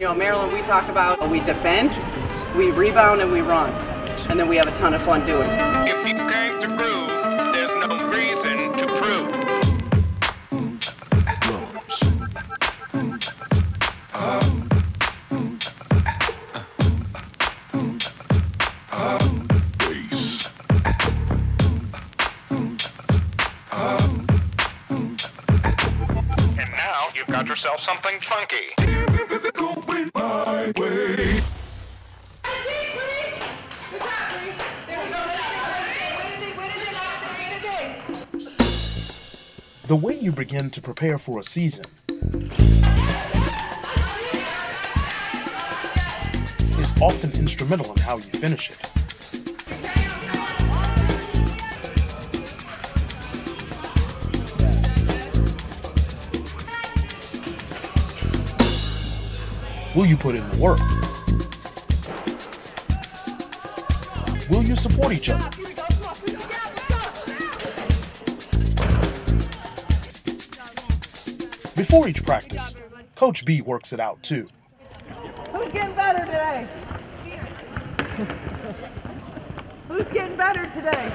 You know, Maryland, we talk about we defend, we rebound, and we run. And then we have a ton of fun doing it. If you came to prove, there's no reason to prove. And now you've got yourself something funky. The way you begin to prepare for a season is often instrumental in how you finish it. Will you put in the work? Will you support each other? Before each practice, Coach B works it out too. Who's getting better today? Who's getting better today?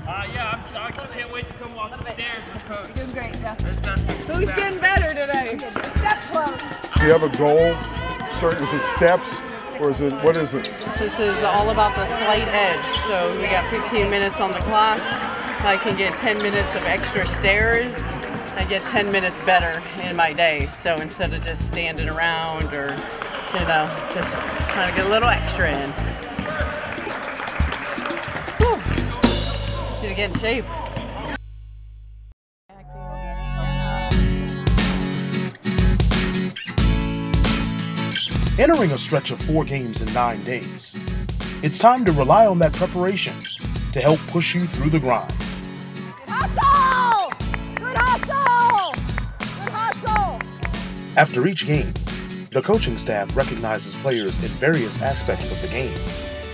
Yeah, I can't wait to come walk the stairs with Coach. Doing great, yeah. Who's getting better today? Step close. Do you have a goal? Certain, is it steps or is it, what is it? This is all about the slight edge. So we got 15 minutes on the clock. I can get 10 minutes of extra stairs. I get 10 minutes better in my day. So instead of just standing around or, you know, just trying to get a little extra in. Whew. Need to get in shape. Entering a stretch of 4 games in 9 days, it's time to rely on that preparation to help push you through the grind. Hustle! Good hustle! Good hustle! After each game, the coaching staff recognizes players in various aspects of the game.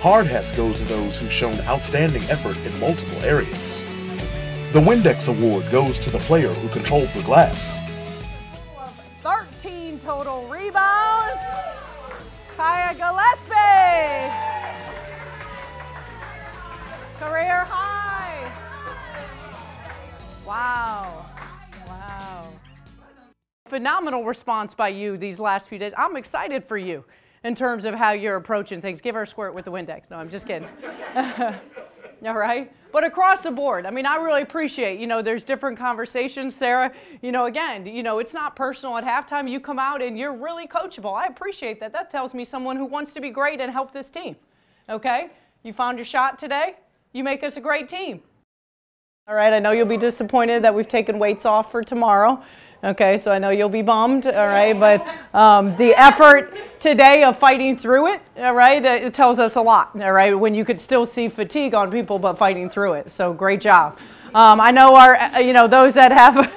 Hard hats go to those who've shown outstanding effort in multiple areas. The Windex Award goes to the player who controlled the glass. 13 total rebounds. Kaya Gillespie. Career high. Wow. Wow. Phenomenal response by you these last few days. I'm excited for you in terms of how you're approaching things. Give her a squirt with the Windex. No, I'm just kidding. All right? But across the board, I mean, I really appreciate, you know, there's different conversations, Sarah. You know, again, you know, it's not personal at halftime. You come out and you're really coachable. I appreciate that. That tells me someone who wants to be great and help this team. Okay? You found your shot today. You make us a great team. All right, I know you'll be disappointed that we've taken weights off for tomorrow. Okay, so I know you'll be bummed, all right, but the effort today of fighting through it, all right, it tells us a lot, all right, when you could still see fatigue on people but fighting through it, so great job. I know our, you know, those that have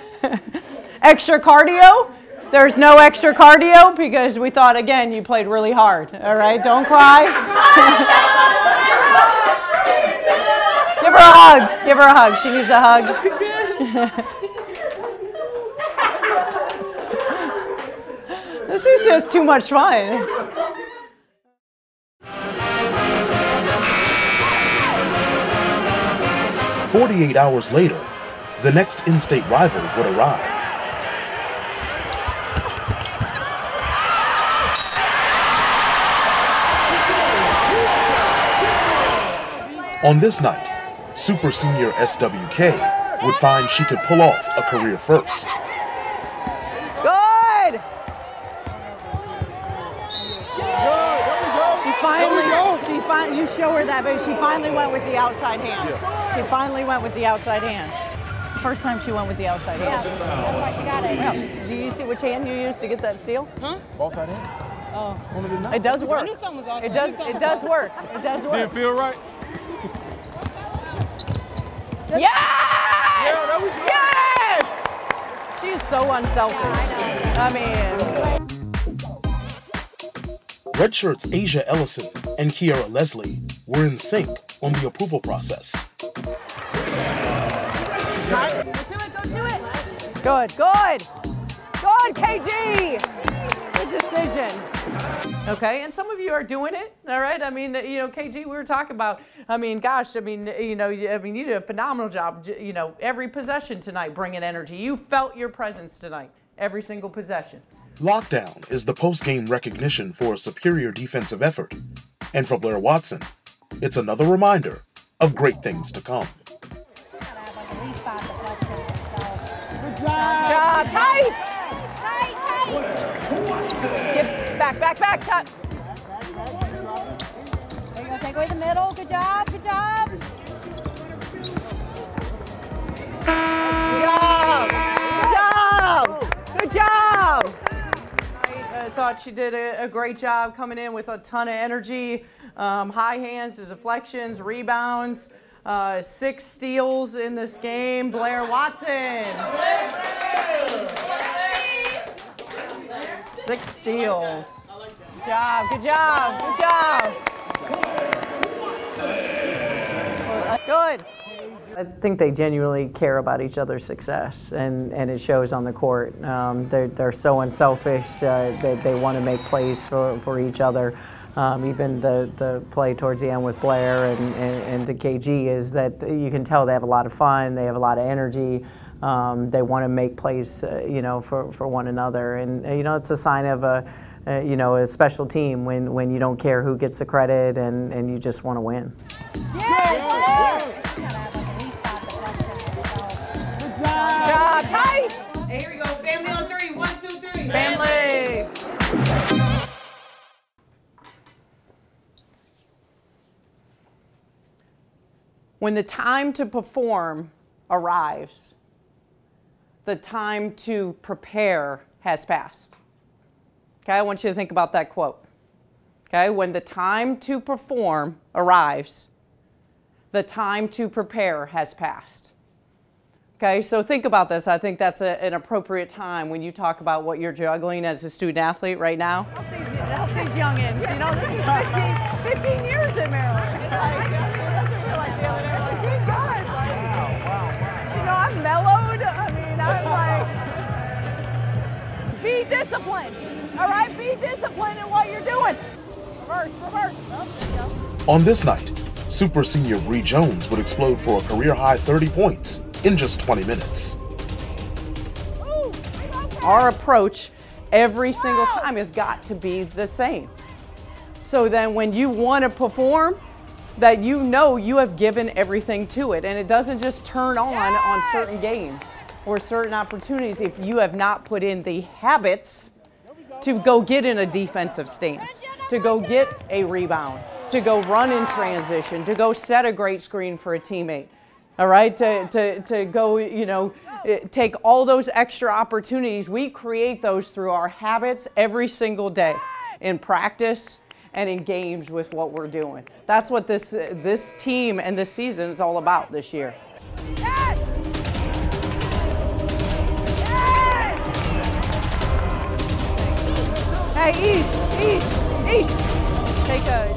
extra cardio, there's no extra cardio because we thought, again, you played really hard, all right, don't cry. Give her a hug, give her a hug, she needs a hug. This is just too much fun. "48 hours later, the next in-state rival would arrive. On this night, super senior SWK would find she could pull off a career first. Good. You show her that, but she finally went with the outside hand. She finally went with the outside hand. First time she went with the outside hand. That's why she got it. Yeah. Do you see which hand you used to get that steal? Huh? Offside hand? Oh. It does work. I knew something was off. It does work. It does work. Didn't feel right? Yes! Yeah, that was Yes! good. She's so unselfish. I mean. Redshirts Asia Ellison and Kiara Leslie were in sync on the approval process. Go do it. Good, good. Good, KG. Good decision. Okay, and some of you are doing it, all right? I mean, you know, KG, we were talking about, I mean, gosh, I mean, you did a phenomenal job, you know, every possession tonight bringing energy. You felt your presence tonight, every single possession. Lockdown is the post-game recognition for a superior defensive effort. And for Blair Watson, it's another reminder of great things to come. Good job, tight! Get back, cut. There you go, take away the middle. Good job, good job. Good job! I thought she did a great job coming in with a ton of energy, high hands, deflections, rebounds, 6 steals in this game. Blair Watson. 6 steals. Good job. Good. I think they genuinely care about each other's success, and it shows on the court. They're so unselfish. They want to make plays for each other. Even the play towards the end with Blair and the KG is that you can tell they have a lot of fun. They have a lot of energy. They want to make plays, you know, for one another, and you know, it's a sign of a special team when you don't care who gets the credit and you just want to win. Good job, tight. Hey, here we go. Family on 3. 1, 2, 3. Family. When the time to perform arrives, the time to prepare has passed. Okay, I want you to think about that quote. Okay, when the time to perform arrives, the time to prepare has passed. Okay, so think about this. I think that's an appropriate time when you talk about what you're juggling as a student athlete right now. Help these youngins. You know, this is 15 years in Maryland. It's like, it doesn't feel like the other day. It's a good guy. Like, you know, I'm mellowed. I mean, I'm like, be disciplined. All right, be disciplined in what you're doing. Reverse. Oh, there you go. On this night, super senior Bree Jones would explode for a career-high 30 points in just 20 minutes. Our approach every single time has got to be the same. So then when you want to perform, that you know you have given everything to it, and it doesn't just turn on certain games or certain opportunities if you have not put in the habits to go get in a defensive stance, to go get a rebound, to go run in transition, to go set a great screen for a teammate. All right, to go, you know, take all those extra opportunities. We create those through our habits every single day in practice and in games with what we're doing. That's what this team and this season is all about this year. Yes! Hey, Ish, take a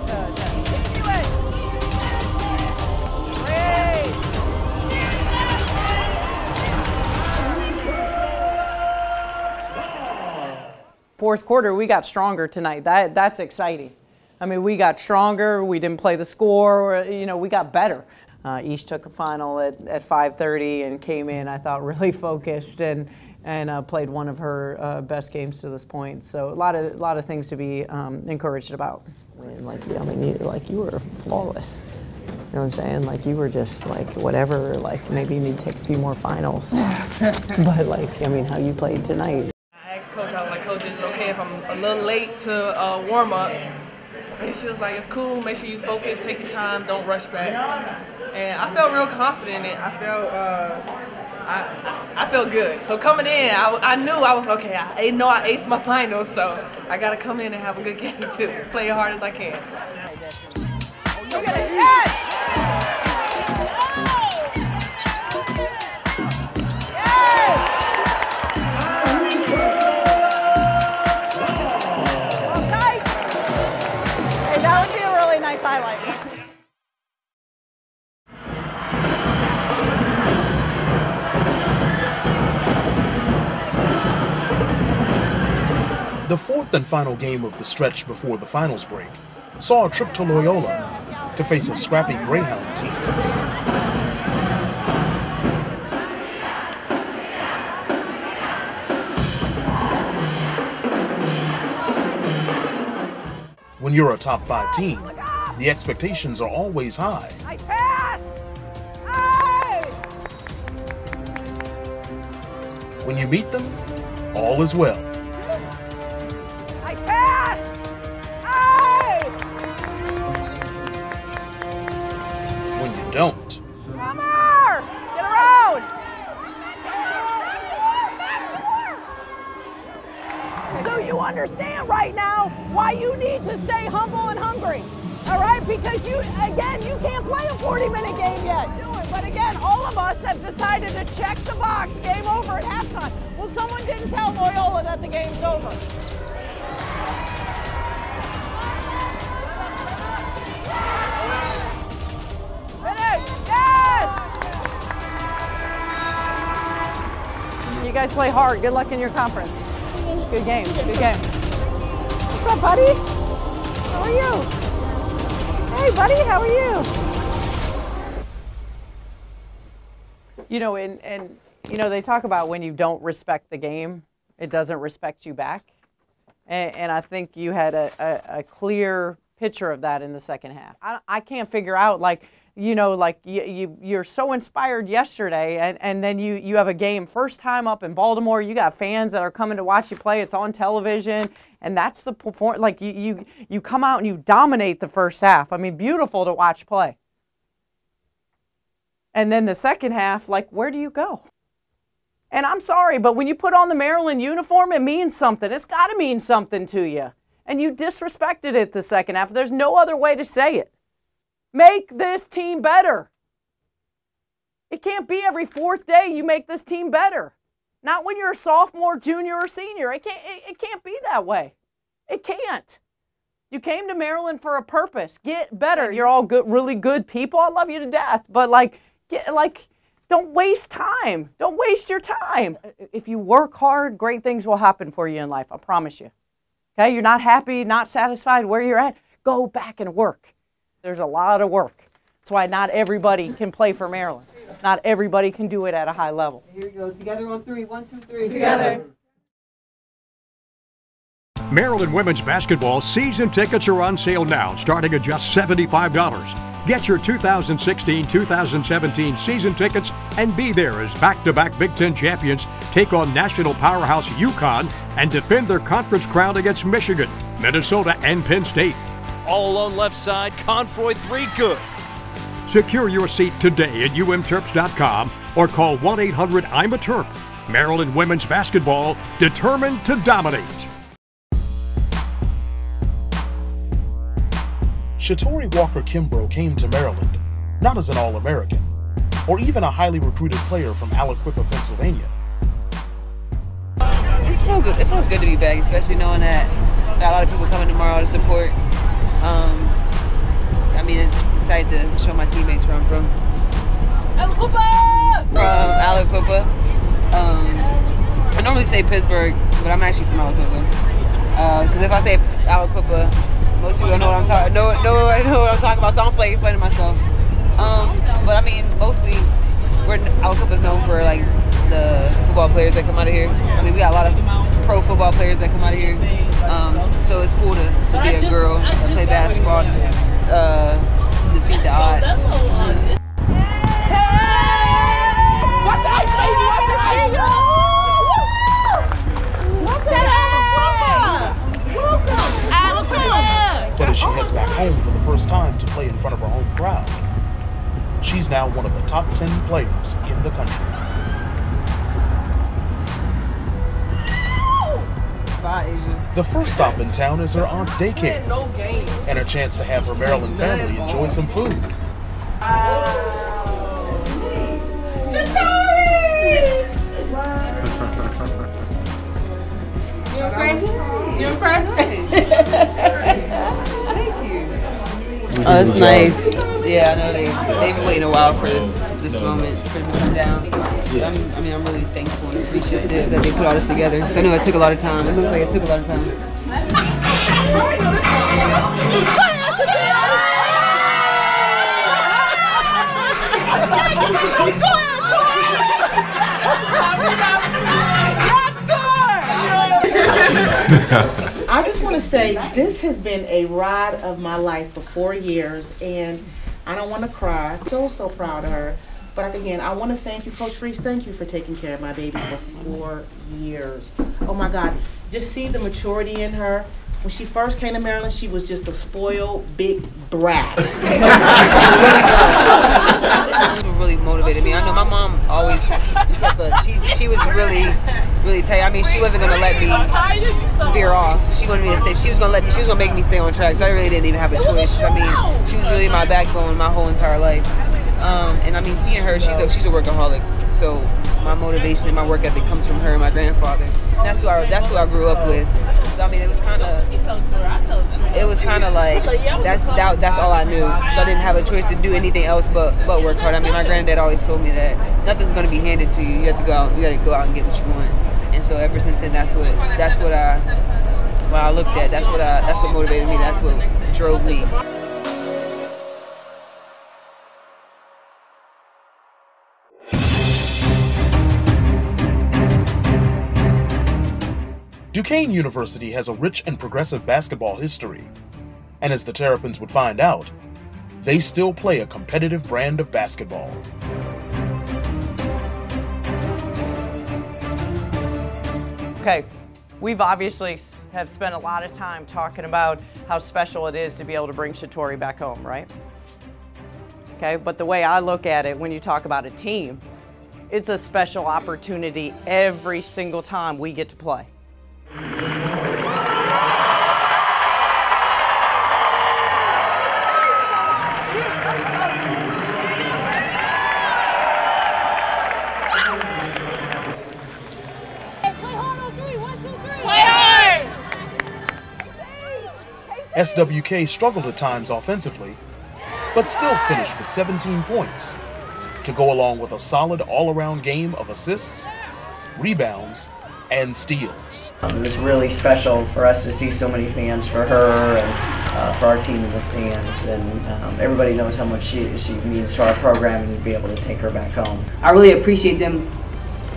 fourth quarter, we got stronger tonight. That's exciting. I mean, we got stronger. We didn't play the score. You know, we got better. Ish took a final at 5:30 and came in, I thought, really focused and played one of her best games to this point. So a lot of things to be encouraged about. You were flawless. You know what I'm saying? Like, you were just like whatever. Like, maybe you need to take a few more finals. But like, I mean, how you played tonight. I asked Coach, I was like, Coach, is it okay if I'm a little late to warm up? And she was like, it's cool, make sure you focus, take your time, don't rush back. And I felt real confident in it. I felt good. So coming in, I knew I was okay. I know I aced my finals, so I got to come in and have a good game too. Play as hard as I can. Look at it. Yes! Highlight. The fourth fifth and final game of the stretch before the finals break saw a trip to Loyola to face a scrappy Greyhound team. When you're a top 5 team, the expectations are always high. Nice pass! When you meet them, all is well. Nice pass! When you don't, Come on! Get around! So you understand right now why you need to stay humble and hungry. All right, because you can't play a 40-minute game yet. But again, all of us have decided to check the box, game over at halftime. Well, someone didn't tell Loyola that the game's over. Finish, yes! You guys play hard. Good luck in your conference. Good game, good game. What's up, buddy? How are you? Hey, buddy, how are you? You know, and you know, they talk about when you don't respect the game, it doesn't respect you back. And I think you had a clear picture of that in the second half. I can't figure out, like, you know, like you're so inspired yesterday, and then you have a game first time up in Baltimore. You got fans that are coming to watch you play. It's on television, and that's the performance. Like you come out and you dominate the first half. I mean, beautiful to watch play. And then the second half, like, where do you go? And I'm sorry, but when you put on the Maryland uniform, it means something. It's got to mean something to you. And you disrespected it the second half. There's no other way to say it. Make this team better. It can't be every fourth day you make this team better. Not when you're a sophomore, junior, or senior. It can't be that way. It can't. You came to Maryland for a purpose. Get better. You're all good, really good people. I love you to death. But don't waste time. Don't waste your time. If you work hard, great things will happen for you in life. I promise you. Okay, you're not happy, not satisfied where you're at. Go back and work. There's a lot of work. That's why not everybody can play for Maryland. Not everybody can do it at a high level. Here we go. Together on 3. 1, 2, 3. Together. Maryland women's basketball season tickets are on sale now, starting at just $75. Get your 2016-2017 season tickets and be there as back-to-back Big Ten champions take on national powerhouse UConn and defend their conference crown against Michigan, Minnesota, and Penn State. All alone left side, Confroy 3 good. Secure your seat today at umterps.com or call 1-800-I'm-A-Terp. Maryland women's basketball, determined to dominate. Shatori Walker-Kimbrough came to Maryland not as an All-American or even a highly recruited player from Aliquippa, Pennsylvania. It feels good. It feels good to be back, especially knowing that a lot of people coming tomorrow to support. I mean, it's excited to show my teammates where I'm from. Aliquippa! From Aliquippa. I normally say Pittsburgh, but I'm actually from Aliquippa. Because if I say Aliquippa, most people don't know what I'm talking. Know what I'm talking about. So I'm like explaining myself. But I mean, mostly, Aliquippa's known for like the football players that come out of here. I mean, we got a lot of pro football players that come out of here. So it's cool to be a girl and play basketball to defeat the odds. But as she heads back home for the first time to play in front of her home crowd, she's now one of the top 10 players in the country. The first stop in town is her aunt's daycare, and a chance to have her Maryland family enjoy some food. You impressed? You impressed? Thank you. Oh, that's nice. Yeah, I know they've been waiting a while for this moment for them to come down. Yeah. I'm really thankful and appreciative that they put all this together. Because I know it took a lot of time. It looks like it took a lot of time. I just want to say this has been a ride of my life for 4 years, and I don't want to cry. I'm so proud of her. But again, I want to thank you, Coach Freeze. Thank you for taking care of my baby for 4 years. Oh my God, just see the maturity in her. When she first came to Maryland, she was just a spoiled big brat. That's what really motivated me. I know my mom always kept she was really tight. I mean, she wasn't gonna let me veer off. She wanted me to stay. She was gonna make me stay on track. So I really didn't even have a choice. I mean, she was really my backbone my whole entire life. And I mean, seeing her, she's a workaholic. So my motivation and my work ethic comes from her and my grandfather. That's who I grew up with. So I mean, it was kind of like that's all I knew. So I didn't have a choice to do anything else but work hard. I mean, my granddad always told me that nothing's going to be handed to you. You have to go out. You got to go out and get what you want. And so ever since then, that's what I looked at. That's what motivated me. That's what drove me. Duquesne University has a rich and progressive basketball history, and as the Terrapins would find out, they still play a competitive brand of basketball. Okay, we've obviously have spent a lot of time talking about how special it is to be able to bring Shatori back home, right? Okay, but the way I look at it, when you talk about a team, it's a special opportunity every single time we get to play. SWK struggled at times offensively, but still finished with 17 points to go along with a solid all-around game of assists, rebounds, and steals. It was really special for us to see so many fans for her and for our team in the stands, and everybody knows how much she means to our program, and to be able to take her back home. I really appreciate them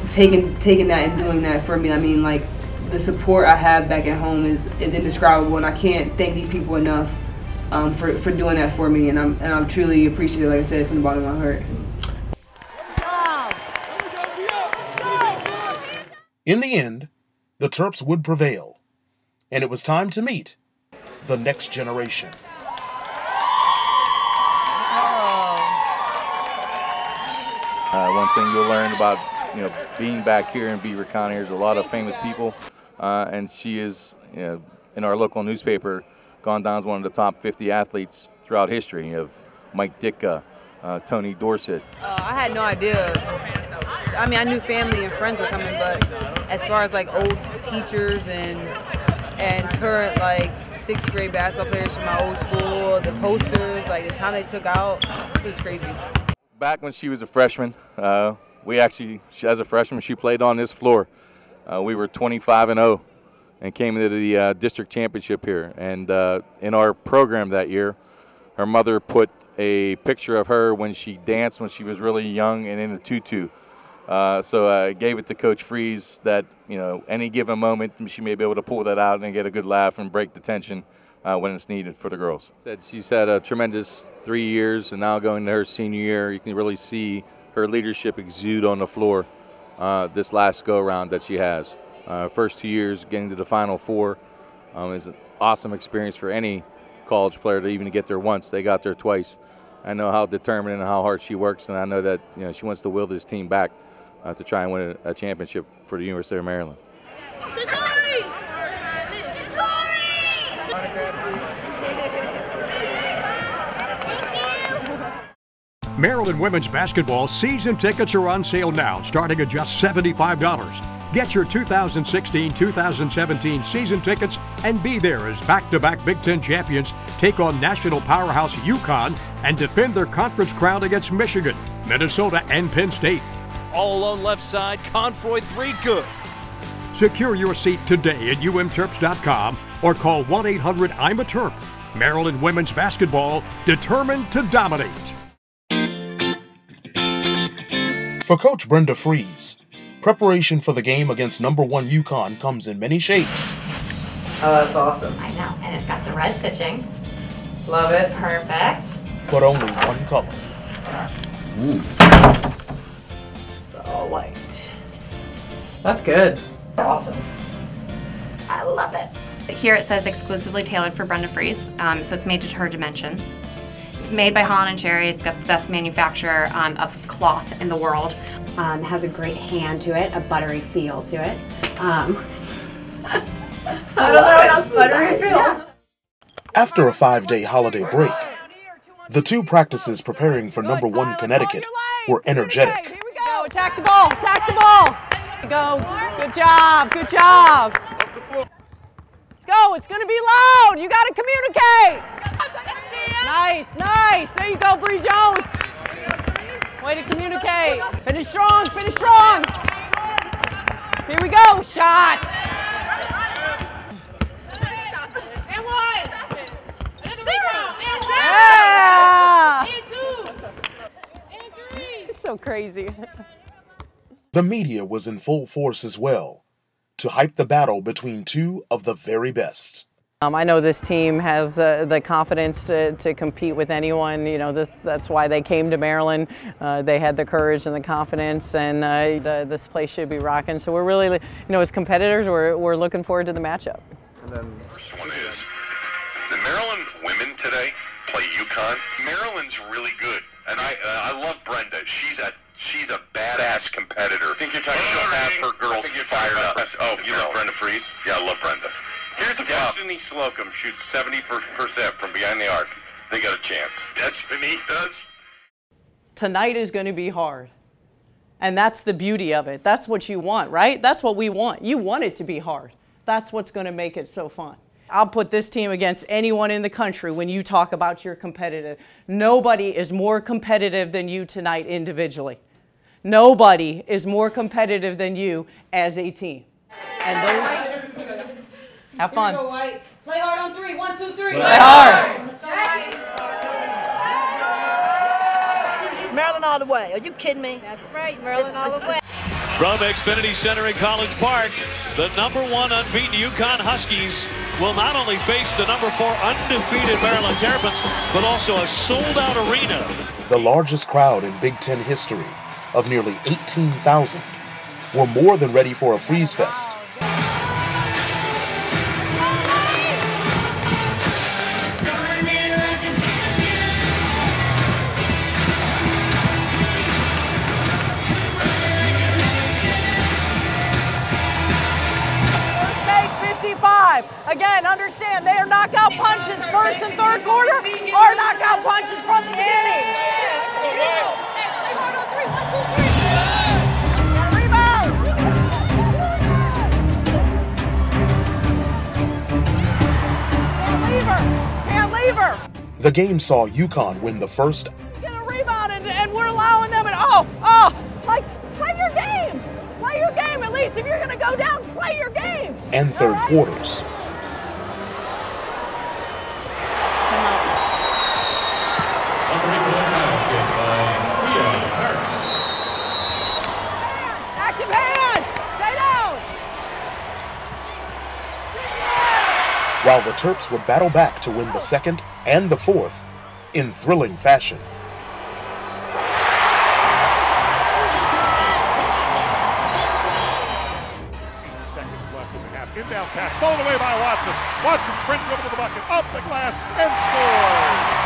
taking that and doing that for me. I mean, like, the support I have back at home is indescribable, and I can't thank these people enough for doing that for me, and I'm truly appreciative, like I said, from the bottom of my heart. In the end, the Terps would prevail, and it was time to meet the next generation. One thing you'll learn about being back here in Beaver County, there's a lot of famous people, and she is, in our local newspaper, gone down as one of the top 50 athletes throughout history. You have Mike Ditka, Tony Dorsett. I had no idea. I mean, I knew family and friends were coming, but as far as like old teachers and current like 6th grade basketball players from my old school, the posters, like the time they took out, it was crazy. Back when she was a freshman, as a freshman, she played on this floor. We were 25-0 and came into the district championship here. And in our program that year, her mother put a picture of her when she danced when she was really young and in a tutu. So I gave it to Coach Freeze that, any given moment she may be able to pull that out and get a good laugh and break the tension when it's needed for the girls. Said she's had a tremendous 3 years, and now going to her senior year, you can really see her leadership exude on the floor this last go-around that she has. First 2 years getting to the Final Four is an awesome experience for any college player to even get there once. They got there twice. I know how determined and how hard she works, and I know that she wants to will this team back to try and win a championship for the University of Maryland. Satori! Maryland women's basketball season tickets are on sale now, starting at just $75. Get your 2016-2017 season tickets and be there as back-to-back Big Ten champions take on national powerhouse UConn and defend their conference crown against Michigan, Minnesota, and Penn State. All alone left side, Confroy 3 good. Secure your seat today at umterps.com or call 1-800-I'm-A-Terp. Maryland women's basketball, determined to dominate. For Coach Brenda Freeze, preparation for the game against #1 UConn comes in many shapes. Oh, that's awesome. I know, and it's got the red stitching. Love it. Perfect. But only one color. It's the all white. That's good. Awesome. I love it. Here it says exclusively tailored for Brenda Fries, so it's made to her dimensions. It's made by Holland & Sherry. It's got the best manufacturer of cloth in the world. Has a great hand to it, a buttery feel to it. I don't know what else buttery feel. Yeah. After a 5-day holiday break, the two practices preparing for #1 Connecticut were energetic. Here we go. Attack the ball. Attack the ball. Go. Good job. Good job. Let's go. It's going to be loud. You got to communicate. Nice. Nice. There you go, Bree Jones. Way to communicate. Finish strong. Finish strong. Here we go. Shot. Yeah. It's so crazy. The media was in full force as well to hype the battle between two of the very best. I know this team has the confidence to compete with anyone. You know, that's why they came to Maryland. They had the courage and the confidence, and this place should be rocking. So we're really, you know, as competitors, we're looking forward to the matchup. And then first one is the Maryland women today play UConn. Maryland's really good, and I love Brenda. She's a badass competitor. I think you're talking she'll have her girls fired up. Oh, you love Brenda Fries? Yeah, I love Brenda. Here's the Destiny Slocum shoots 70% from behind the arc. They got a chance. Destiny does. Tonight is going to be hard. And that's the beauty of it. That's what you want, right? That's what we want. You want it to be hard. That's what's going to make it so fun. I'll put this team against anyone in the country when you talk about your competitive. Nobody is more competitive than you tonight individually. Nobody is more competitive than you as a team. And those, have fun. Here we go, White. Play hard on 3. 1, 2, 3. Play hard. Let's go, Maryland all the way. Are you kidding me? That's right, Maryland all the way. From Xfinity Center in College Park, the #1 unbeaten UConn Huskies will not only face the #4 undefeated Maryland Terps, but also a sold-out arena. The largest crowd in Big Ten history of nearly 18,000 were more than ready for a Freeze Fest. Again, understand, they are knockout punches first and third quarter, or knockout punches from the beginning. Rebound! Can't leave her! Can't leave her! The game saw UConn win the first. Get a rebound, and we're allowing them, and like, play your game! Play your game, at least if you're going to go down, play your game! And third quarters. Active hands! Stay down! While the Terps would battle back to win the second and the fourth in thrilling fashion. Seconds left in the half. Inbounds pass stolen away by Watson. Watson sprints over to the bucket, off the glass, and scores.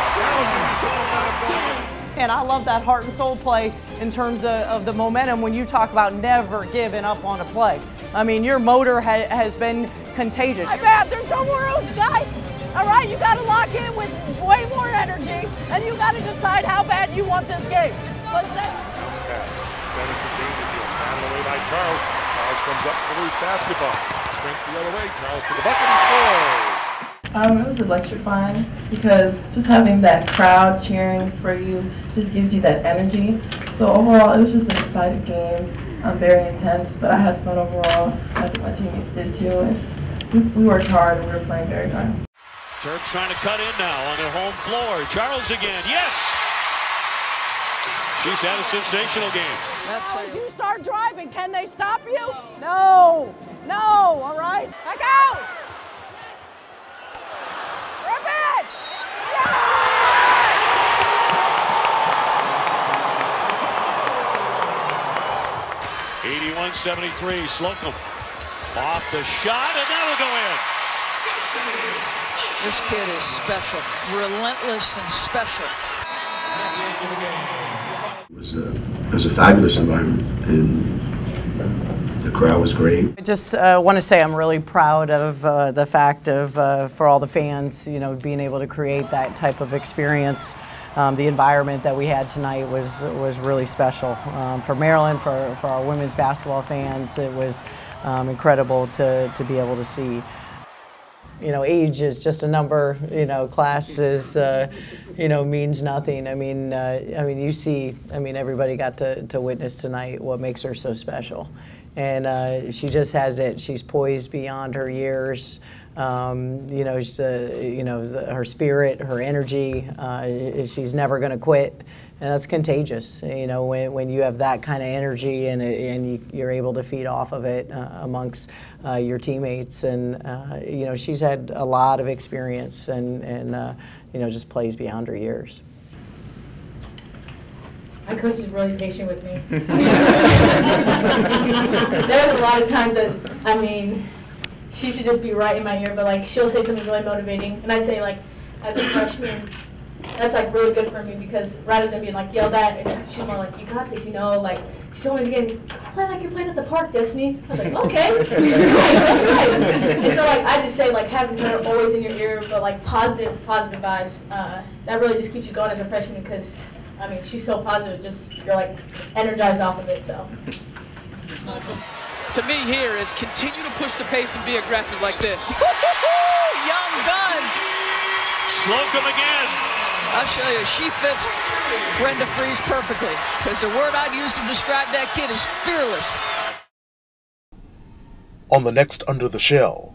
And I love that heart and soul play in terms of the momentum when you talk about never giving up on a play. I mean, your motor has been contagious. My bad, there's no more oops, guys. All right, you got to lock in with way more energy, and you got to decide how bad you want this game. Bounce pass. Setting for Dangerfield. Battled away by Charles. Charles comes up for loose basketball. Sprint the other way. Charles to the bucket. He scores. It was electrifying because just having that crowd cheering for you just gives you that energy. So overall, it was just an exciting game. Very intense, but I had fun overall. I think my teammates did too, and we worked hard and we were playing very hard. Terps trying to cut in now on their home floor. Charles again, yes! She's had a sensational game. Did you start driving? Can they stop you? No, all right, back out! 81-73. Slocum off the shot, and that will go in. This kid is special, relentless and special. It was a fabulous environment, and the crowd was great. I just want to say I'm really proud of the fact of, for all the fans, you know, being able to create that type of experience. The environment that we had tonight was really special. For Maryland, for our women's basketball fans, it was incredible to be able to see. You know, age is just a number. You know, class is, you know, means nothing. I mean, you see. I mean, everybody got to witness tonight what makes her so special, and she just has it. She's poised beyond her years. You know, her spirit, her energy. She's never going to quit, and that's contagious. You know, when you have that kind of energy and you're able to feed off of it amongst your teammates, and you know, she's had a lot of experience and you know, just plays beyond her years. My coach is really patient with me. There's a lot of times that, I mean, she should just be right in my ear, but like she'll say something really motivating, and I'd say like, as a freshman, that's like really good for me because rather than being like yelled at, and she's more like, you got this, you know, like she told me again, play like you're playing at the park, Destiny. I was like, okay, right, that's right. And so like I just say like having her always in your ear, but like positive vibes. That really just keeps you going as a freshman because I mean she's so positive, just you're like energized off of it. So. To me here is continue to push the pace and be aggressive like this. Young gun. Slocum again. I'll show you, she fits Brenda Freese perfectly because the word I'd use to describe that kid is fearless. On the next Under the Shell,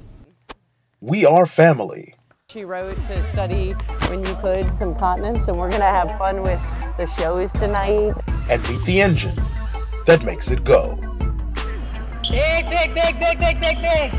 we are family. She wrote to study when you could some continents, and we're going to have fun with the shows tonight. And meet the engine that makes it go. Big, big, big, big, big, big, big.